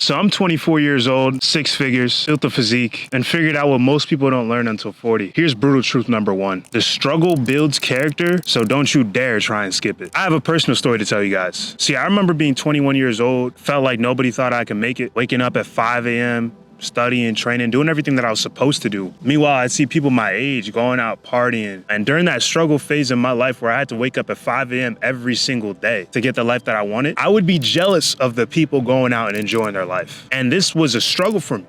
So I'm 24 years old, 6 figures, built a physique, and figured out what most people don't learn until 40. Here's brutal truth number 1. The struggle builds character, so don't you dare try and skip it. I have a personal story to tell you guys. See, I remember being 21 years old, felt like nobody thought I could make it, waking up at 5 a.m., studying, training, doing everything that I was supposed to do. Meanwhile, I'd see people my age going out partying. And during that struggle phase in my life where I had to wake up at 5 a.m. every single day to get the life that I wanted, I would be jealous of the people going out and enjoying their life. And this was a struggle for me.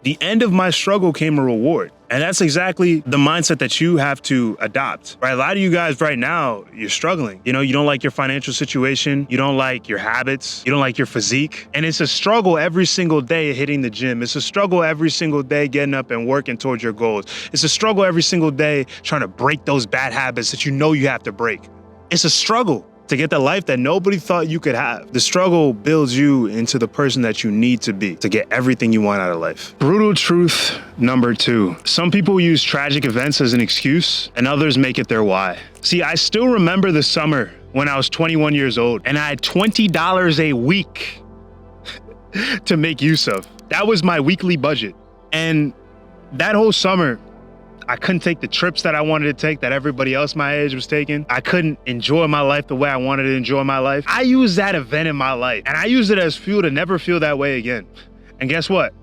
The end of my struggle came a reward. And that's exactly the mindset that you have to adopt, right? A lot of you guys right now, you're struggling. You know, you don't like your financial situation. You don't like your habits. You don't like your physique. And it's a struggle every single day hitting the gym. It's a struggle every single day getting up and working towards your goals. It's a struggle every single day trying to break those bad habits that you know you have to break. It's a struggle to get the life that nobody thought you could have. The struggle builds you into the person that you need to be to get everything you want out of life. Brutal truth number 2. Some people use tragic events as an excuse and others make it their why. See, I still remember the summer when I was 21 years old and I had $20 a week to make use of. That was my weekly budget. And that whole summer, I couldn't take the trips that I wanted to take that everybody else my age was taking. I couldn't enjoy my life the way I wanted to enjoy my life. I used that event in my life and I used it as fuel to never feel that way again. And guess what?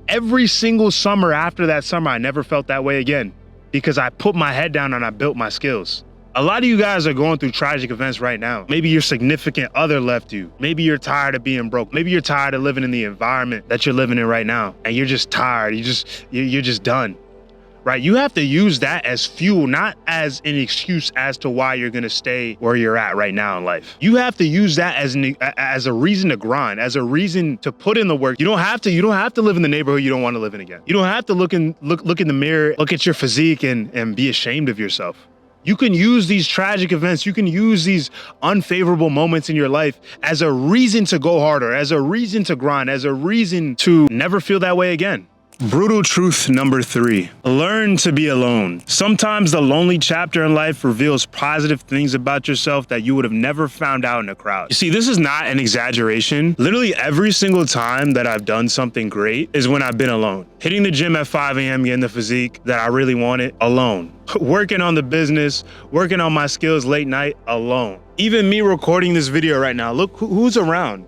Every single summer after that summer, I never felt that way again because I put my head down and I built my skills. A lot of you guys are going through tragic events right now. Maybe your significant other left you. Maybe you're tired of being broke. Maybe you're tired of living in the environment that you're living in right now and you're just tired. You're just done. Right? You have to use that as fuel, not as an excuse as to why you're gonna stay where you're at right now in life. You have to use that as a reason to grind, as a reason to put in the work. You don't have to live in the neighborhood you don't want to live in again. You don't have to look in the mirror, look at your physique and be ashamed of yourself. You can use these tragic events, you can use these unfavorable moments in your life as a reason to go harder, as a reason to grind, as a reason to never feel that way again. Brutal truth number 3. Learn to be alone. Sometimes the lonely chapter in life reveals positive things about yourself that you would have never found out in a crowd. You see, this is not an exaggeration. Literally every single time that I've done something great is when I've been alone. Hitting the gym at 5 a.m., getting the physique that I really wanted, alone. Working on the business, working on my skills late night, alone. Even me recording this video right now, look who's around.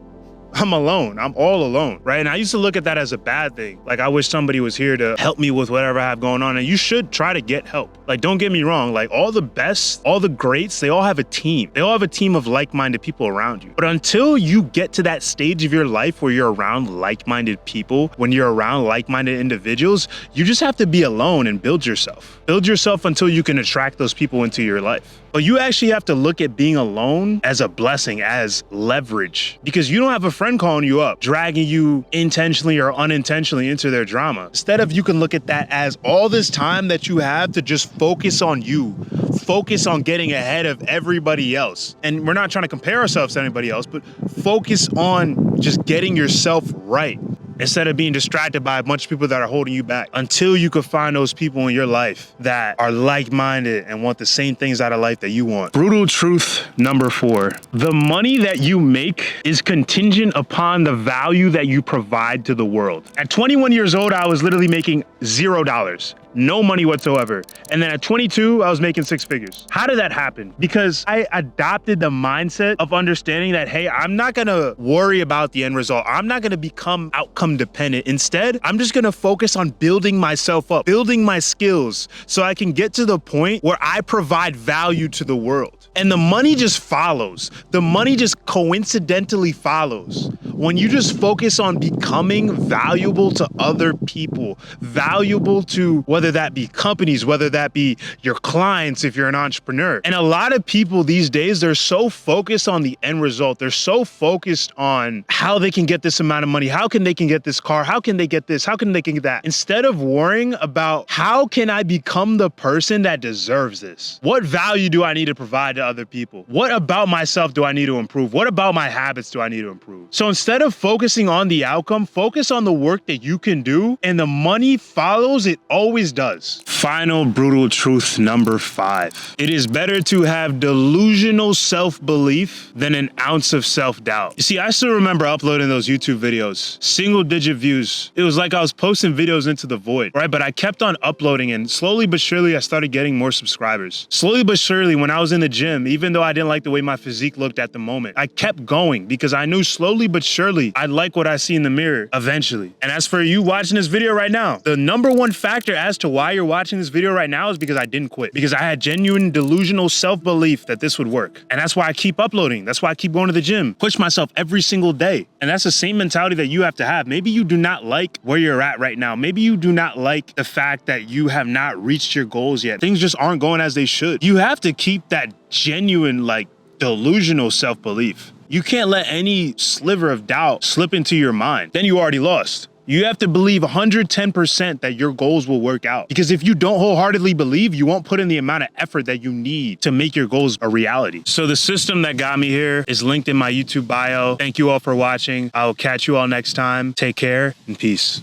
I'm alone. I'm all alone, right? And I used to look at that as a bad thing. Like, I wish somebody was here to help me with whatever I have going on. And you should try to get help. Like, don't get me wrong. Like, all the best, all the greats, they all have a team. They all have a team of like-minded people around you. But until you get to that stage of your life where you're around like-minded people, when you're around like-minded individuals, you just have to be alone and build yourself. Build yourself until you can attract those people into your life. But you actually have to look at being alone as a blessing, as leverage, because you don't have a friend calling you up, dragging you intentionally or unintentionally into their drama. Instead of, you can look at that as all this time that you have to just focus on you, focus on getting ahead of everybody else. And we're not trying to compare ourselves to anybody else, but focus on just getting yourself right, instead of being distracted by a bunch of people that are holding you back, until you can find those people in your life that are like-minded and want the same things out of life that you want. Brutal truth number 4. The money that you make is contingent upon the value that you provide to the world. At 21 years old, I was literally making $0. No money whatsoever. And then at 22, I was making 6 figures. How did that happen? Because I adopted the mindset of understanding that, hey, I'm not gonna worry about the end result. I'm not gonna become outcome dependent. Instead, I'm just gonna focus on building myself up, building my skills so I can get to the point where I provide value to the world. And the money just follows. The money just coincidentally follows. When you just focus on becoming valuable to other people, valuable to whether that be companies, whether that be your clients if you're an entrepreneur. And a lot of people these days, they're so focused on the end result. They're so focused on how they can get this amount of money, how can they can get this car, how can they get this, how can they can get that, instead of worrying about how can I become the person that deserves this? What value do I need to provide to other people? What about myself do I need to improve? What about my habits do I need to improve? So instead of focusing on the outcome, focus on the work that you can do, and the money follows. It always always does. Final brutal truth number 5. It is better to have delusional self-belief than an ounce of self-doubt. You see, I still remember uploading those YouTube videos, single-digit views. It was like I was posting videos into the void, right? But I kept on uploading, and slowly but surely, I started getting more subscribers. Slowly but surely, when I was in the gym, even though I didn't like the way my physique looked at the moment, I kept going because I knew slowly but surely I'd like what I see in the mirror eventually. And as for you watching this video right now, the number one factor as to why you're watching this video right now is because I didn't quit. Because I had genuine delusional self-belief that this would work. And that's why I keep uploading. That's why I keep going to the gym. Push myself every single day. And that's the same mentality that you have to have. Maybe you do not like where you're at right now. Maybe you do not like the fact that you have not reached your goals yet. Things just aren't going as they should. You have to keep that genuine, like, delusional self-belief. You can't let any sliver of doubt slip into your mind. Then you already lost. You have to believe 110% that your goals will work out. Because if you don't wholeheartedly believe, you won't put in the amount of effort that you need to make your goals a reality. So the system that got me here is linked in my YouTube bio. Thank you all for watching. I will catch you all next time. Take care and peace.